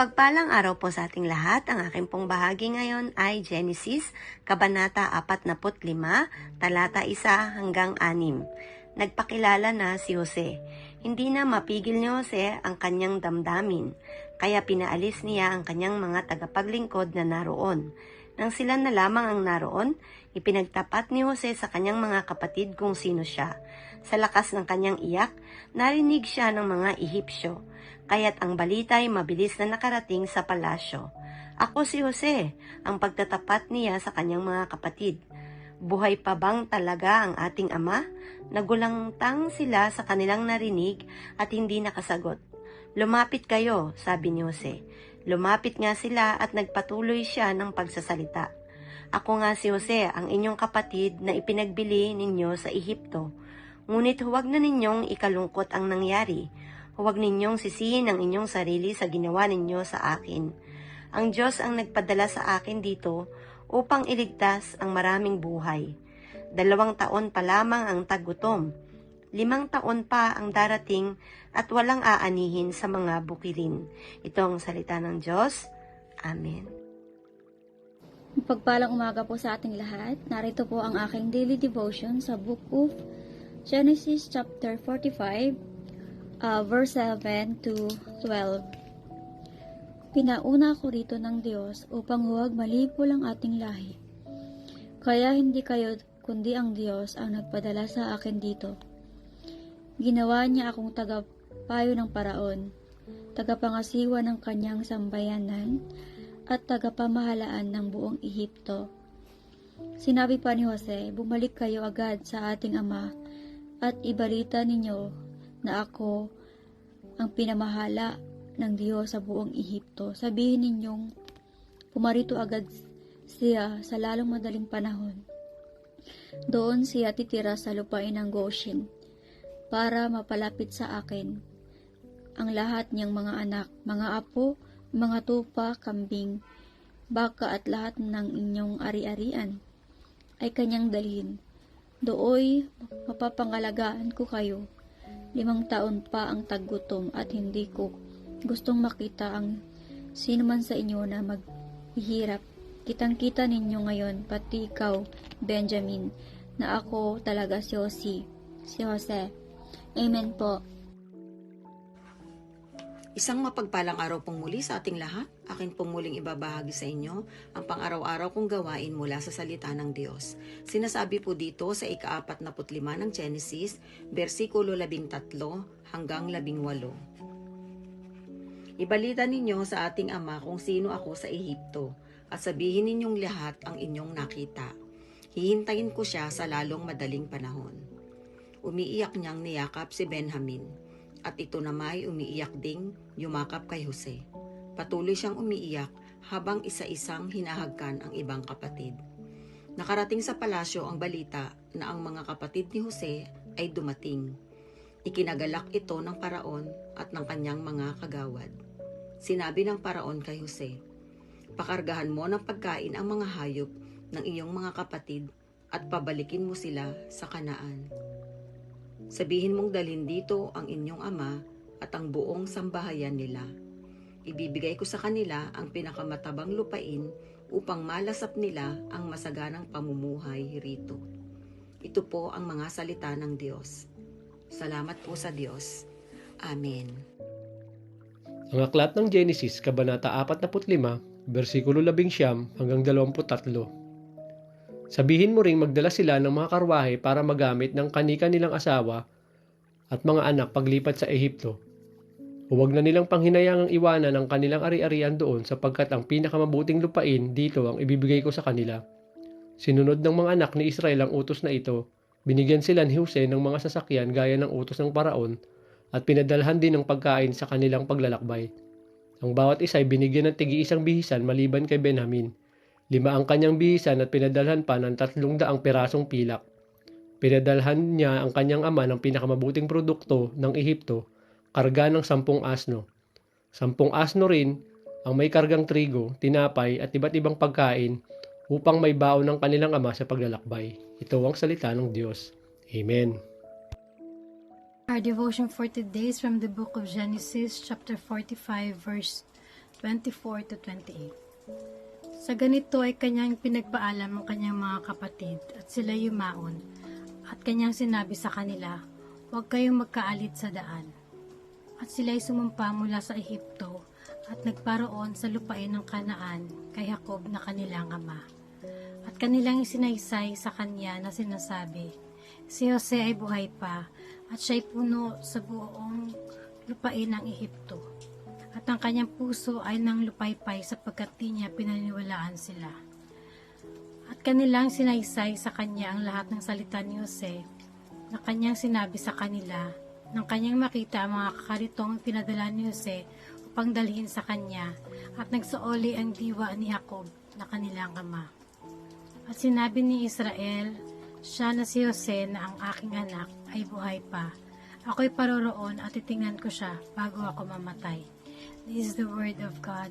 Mapagpalang araw po sa ating lahat. Ang aking pong bahagi ngayon ay Genesis, Kabanata 45, talata 1 hanggang 6. Nagpakilala na si Jose. Hindi na mapigil ni Jose ang kanyang damdamin, kaya pinaalis niya ang kanyang mga tagapaglingkod na naroon. Nang sila na lamang ang naroon, ipinagtapat ni Jose sa kanyang mga kapatid kung sino siya. Sa lakas ng kanyang iyak, narinig siya ng mga Ehipsyo, kaya't ang balita ay mabilis na nakarating sa palasyo. Ako si Jose, ang pagtatapat niya sa kanyang mga kapatid. Buhay pa bang talaga ang ating ama? Nagulantang sila sa kanilang narinig at hindi nakasagot. Lumapit kayo, sabi ni Jose. Lumapit nga sila at nagpatuloy siya ng pagsasalita. Ako nga si Jose, ang inyong kapatid na ipinagbili ninyo sa Ehipto. Ngunit huwag na ninyong ikalungkot ang nangyari. Huwag ninyong sisihin ang inyong sarili sa ginawa ninyo sa akin. Ang Diyos ang nagpadala sa akin dito upang iligtas ang maraming buhay. 2 taon pa lamang ang taggutom. 5 taon pa ang darating at walang aanihin sa mga bukidin. Ito ang salita ng Diyos. Amen. Pagpalang umaga po sa ating lahat. Narito po ang aking daily devotion sa Book of Genesis chapter 45. Verse 7 to 12. Pinauna ko rito ng Diyos upang huwag malipol ang ating lahi. Kaya hindi kayo kundi ang Diyos ang nagpadala sa akin dito. Ginawa niya akong tagapayo ng paraon, tagapangasiwa ng kanyang sambayanan, at tagapamahalaan ng buong Ehipto. Sinabi pa ni Jose, bumalik kayo agad sa ating ama at ibalita ninyo na ako ang pinamahala ng Diyos sa buong Ehipto. Sabihin ninyong pumarito agad siya sa lalong madaling panahon. Doon siya titira sa lupain ng Goshen para mapalapit sa akin ang lahat niyang mga anak, mga apo, mga tupa, kambing, baka at lahat ng inyong ari-arian ay kanyang dalhin. Dooy mapapangalagaan ko kayo. 5 taon pa ang taggutom at hindi ko gustong makita ang sino man sa inyo na maghihirap. Kitang-kita ninyo ngayon, pati ikaw, Benjamin, na ako talaga si Jose. Amen po. Isang mapagpalang araw pong muli sa ating lahat. Akin pong muling ibabahagi sa inyo ang pang-araw-araw kong gawain mula sa salita ng Diyos. Sinasabi po dito sa ika-45 ng Genesis, versikulo 13 hanggang 18. Ibalita ninyo sa ating ama kung sino ako sa Ehipto, at sabihin ninyong lahat ang inyong nakita. Hihintayin ko siya sa lalong madaling panahon. Umiiyak niyang niyakap si Benjamin, at ito nama'y umiiyak ding yumakap kay Jose. Patuloy siyang umiiyak habang isa-isang hinahagkan ang ibang kapatid. Nakarating sa palasyo ang balita na ang mga kapatid ni Jose ay dumating. Ikinagalak ito ng paraon at ng kanyang mga kagawad. Sinabi ng paraon kay Jose, pakargahan mo ng pagkain ang mga hayop ng iyong mga kapatid at pabalikin mo sila sa Kanaan. Sabihin mong dalhin dito ang inyong ama at ang buong sambahayan nila. Ibibigay ko sa kanila ang pinakamatabang lupain upang malasap nila ang masaganang pamumuhay rito. Ito po ang mga salita ng Diyos. Salamat po sa Diyos. Amen. Ang aklat ng Genesis, Kabanata 45, versikulo 11 hanggang 23. Sabihin mo ring magdala sila ng mga karwahe para magamit ng kani-kanilang asawa at mga anak paglipat sa Ehipto. Huwag na nilang panghinayangang iwanan ang kanilang ari-arian doon sapagkat ang pinakamabuting lupain dito ang ibibigay ko sa kanila. Sinunod ng mga anak ni Israel ang utos na ito. Binigyan sila ni Jose ng mga sasakyan gaya ng utos ng paraon at pinadalhan din ng pagkain sa kanilang paglalakbay. Ang bawat isa ay binigyan ng tig-iisang bihisan maliban kay Benjamin. 5 ang kanyang bihisan at pinadalhan pa ng 300 pirasong pilak. Pinadalhan niya ang kanyang ama ng pinakamabuting produkto ng Ehipto, karga ng 10 asno. 10 asno rin ang may kargang trigo, tinapay at iba't ibang pagkain upang may baon ng kanilang ama sa paglalakbay. Ito ang salita ng Diyos. Amen. Our devotion for today is from the book of Genesis, chapter 45, verse 24-28. Sa ganito ay kanyang pinagpaalam ang kanyang mga kapatid at sila yumaon at kanyang sinabi sa kanila, huwag kayong magkaalit sa daan. At sila'y sumumpa mula sa Ehipto at nagparoon sa lupain ng Kanaan kay Jacob na kanilang ama. At kanilang isinaysay sa kanya na sinasabi, si Jose ay buhay pa at siya'y puno sa buong lupain ng Ehipto. At ang kanyang puso ay nang lupaypay sapagkat di niya pinaniwalaan sila. At kanilang sinaysay sa kanya ang lahat ng salita ni Jose na kanyang sinabi sa kanila nang kanyang makita ang mga kakaritong pinadala ni Jose upang dalhin sa kanya at nagsaoli ang diwa ni Jacob na kanilang ama. At sinabi ni Israel, siya na si Jose na ang aking anak ay buhay pa. Ako'y paroroon at titingnan ko siya bago ako mamatay. This is the word of God.